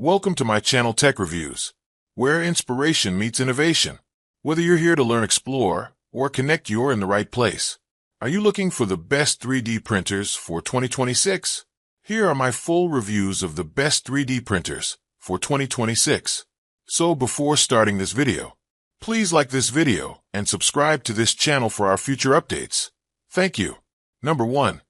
Welcome to my channel Tech Reviews, where inspiration meets innovation. Whether you're here to learn, explore, or connect, you're in the right place. Are you looking for the best 3D printers for 2026? Here are my full reviews of the best 3D printers for 2026. So before starting this video, please like this video and subscribe to this channel for our future updates. Thank you. Number 1.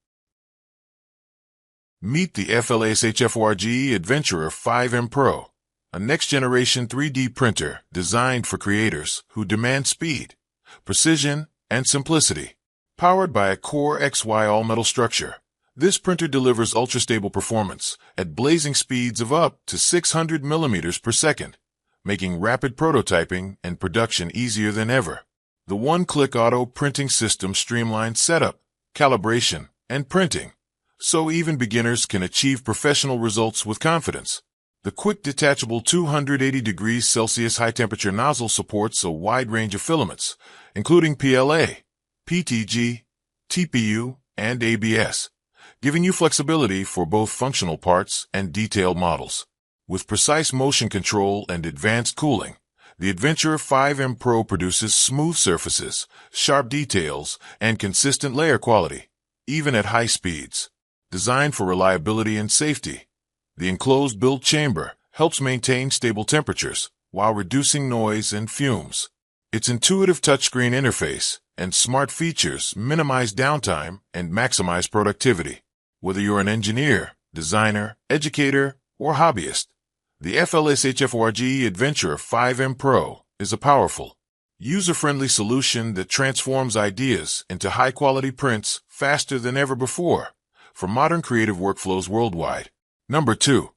Meet the FLASHFORGE Adventurer 5M Pro, a next-generation 3D printer designed for creators who demand speed, precision, and simplicity. Powered by a CoreXY all-metal structure, this printer delivers ultra-stable performance at blazing speeds of up to 600 millimeters per second, making rapid prototyping and production easier than ever. The one-click auto printing system streamlines setup, calibration, and printing, so even beginners can achieve professional results with confidence. The quick detachable 280 degrees Celsius high-temperature nozzle supports a wide range of filaments, including PLA, PTG, TPU, and ABS, giving you flexibility for both functional parts and detailed models. With precise motion control and advanced cooling, the Adventurer 5M Pro produces smooth surfaces, sharp details, and consistent layer quality, even at high speeds. Designed for reliability and safety, the enclosed build chamber helps maintain stable temperatures while reducing noise and fumes. Its intuitive touchscreen interface and smart features minimize downtime and maximize productivity. Whether you're an engineer, designer, educator, or hobbyist, the FLASHFORGE Adventurer 5M Pro is a powerful, user-friendly solution that transforms ideas into high-quality prints faster than ever before for modern creative workflows worldwide. Number 2.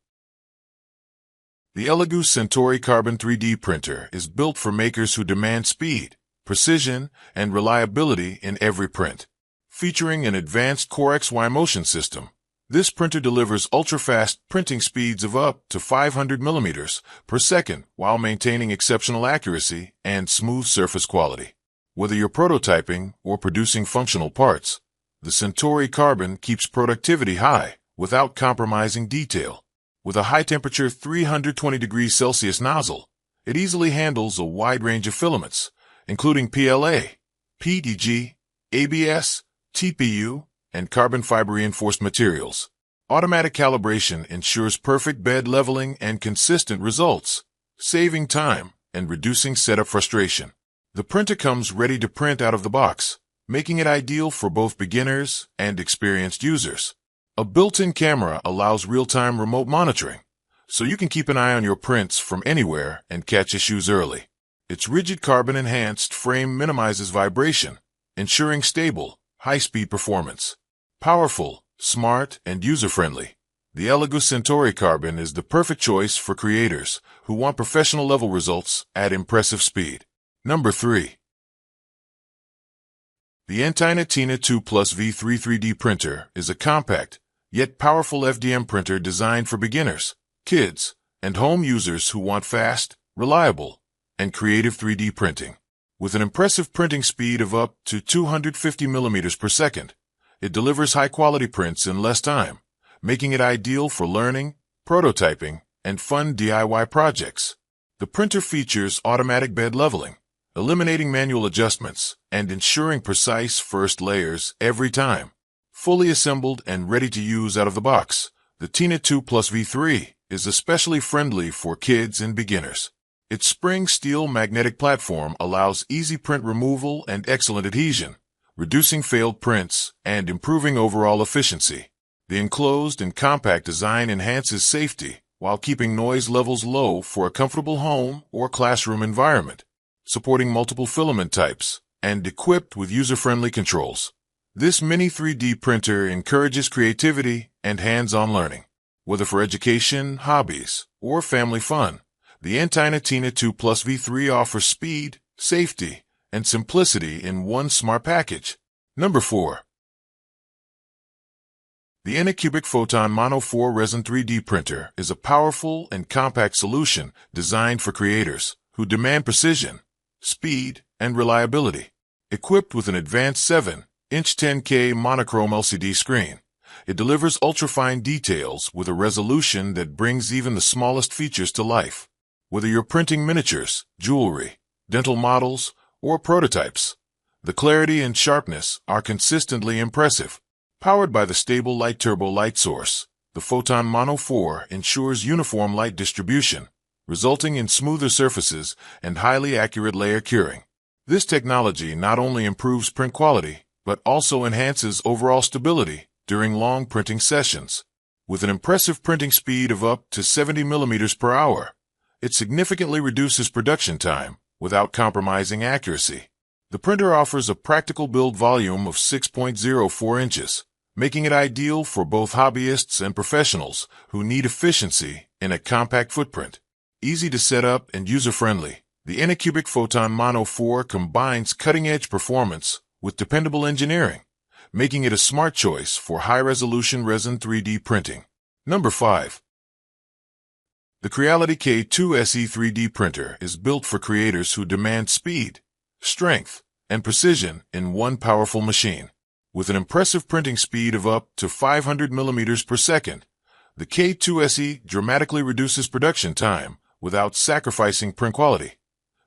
The ELEGOO Centauri Carbon 3D printer is built for makers who demand speed, precision, and reliability in every print. Featuring an advanced CoreXY motion system, this printer delivers ultra-fast printing speeds of up to 500 millimeters per second while maintaining exceptional accuracy and smooth surface quality. Whether you're prototyping or producing functional parts, the Centauri Carbon keeps productivity high without compromising detail. With a high-temperature 320 degrees Celsius nozzle, it easily handles a wide range of filaments, including PLA, PTG, ABS, TPU, and carbon fiber-reinforced materials. Automatic calibration ensures perfect bed leveling and consistent results, saving time and reducing setup frustration. The printer comes ready to print out of the box, making it ideal for both beginners and experienced users. A built-in camera allows real-time remote monitoring, so you can keep an eye on your prints from anywhere and catch issues early. Its rigid carbon-enhanced frame minimizes vibration, ensuring stable, high-speed performance. Powerful, smart, and user-friendly, the ELEGOO Centauri Carbon is the perfect choice for creators who want professional-level results at impressive speed. Number 3. The Entina 2 Plus V3 3D printer is a compact, yet powerful FDM printer designed for beginners, kids, and home users who want fast, reliable, and creative 3D printing. With an impressive printing speed of up to 250 millimeters per second, it delivers high-quality prints in less time, making it ideal for learning, prototyping, and fun DIY projects. The printer features automatic bed leveling, eliminating manual adjustments and ensuring precise first layers every time. Fully assembled and ready to use out of the box, the Entina 2 Plus V3 is especially friendly for kids and beginners. Its spring steel magnetic platform allows easy print removal and excellent adhesion, reducing failed prints and improving overall efficiency. The enclosed and compact design enhances safety while keeping noise levels low for a comfortable home or classroom environment. Supporting multiple filament types, and equipped with user-friendly controls, this mini 3D printer encourages creativity and hands-on learning. Whether for education, hobbies, or family fun, the Entina 2 Plus V3 offers speed, safety, and simplicity in one smart package. Number 4. The ANYCUBIC Photon Mono 4 Resin 3D printer is a powerful and compact solution designed for creators who demand precision, speed, and reliability. Equipped with an advanced 7-inch 10K monochrome LCD screen, It delivers ultra-fine details with a resolution that brings even the smallest features to life. Whether you're printing miniatures, jewelry, dental models, or prototypes, the clarity and sharpness are consistently impressive. Powered by the stable LighTurbo light source, the Photon Mono 4 ensures uniform light distribution, resulting in smoother surfaces and highly accurate layer curing. This technology not only improves print quality, but also enhances overall stability during long printing sessions. With an impressive printing speed of up to 70 millimeters per hour, it significantly reduces production time without compromising accuracy. The printer offers a practical build volume of 6.04 inches, making it ideal for both hobbyists and professionals who need efficiency in a compact footprint. Easy to set up and user-friendly, the ANYCUBIC Photon Mono 4 combines cutting-edge performance with dependable engineering, making it a smart choice for high-resolution resin 3D printing. Number 5. The Creality K2 SE 3D printer is built for creators who demand speed, strength, and precision in one powerful machine. With an impressive printing speed of up to 500 millimeters per second, the K2 SE dramatically reduces production time without sacrificing print quality,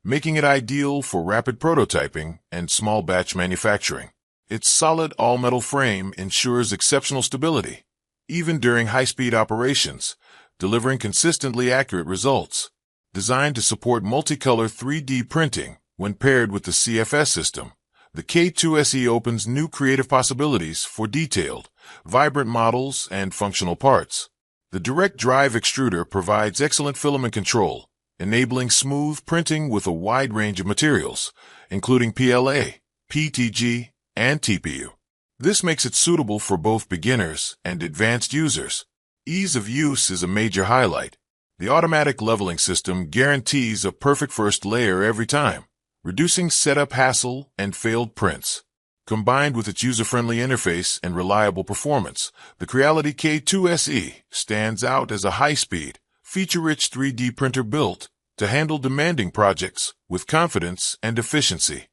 making it ideal for rapid prototyping and small batch manufacturing. Its solid all-metal frame ensures exceptional stability, even during high-speed operations, delivering consistently accurate results. Designed to support multicolor 3D printing when paired with the CFS system, the K2 SE opens new creative possibilities for detailed, vibrant models and functional parts. The direct drive extruder provides excellent filament control, enabling smooth printing with a wide range of materials, including PLA, PTG, and TPU. This makes it suitable for both beginners and advanced users. Ease of use is a major highlight. The automatic leveling system guarantees a perfect first layer every time, reducing setup hassle and failed prints. Combined with its user-friendly interface and reliable performance, the Creality K2 SE stands out as a high-speed, feature-rich 3D printer built to handle demanding projects with confidence and efficiency.